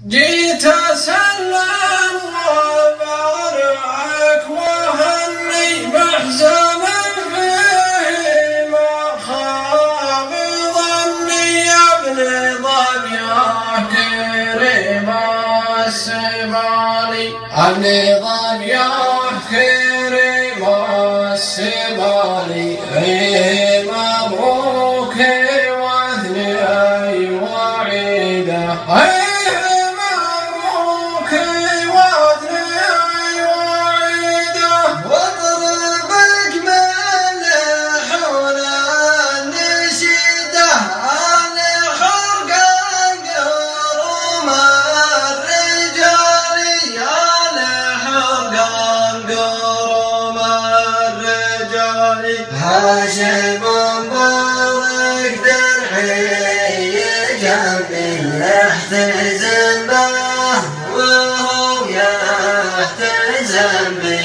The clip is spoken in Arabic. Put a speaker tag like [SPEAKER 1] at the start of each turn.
[SPEAKER 1] جيت أسلم وأبارك وأهني محزن فيه ما خاب ظني يا ابن ضبيعة كريم السبالي ابن ضبيعة كريم السبالي مبروك واثني وعيده
[SPEAKER 2] هاشم مبارك درحي جنبي يحتزم به وهو يحتزم بي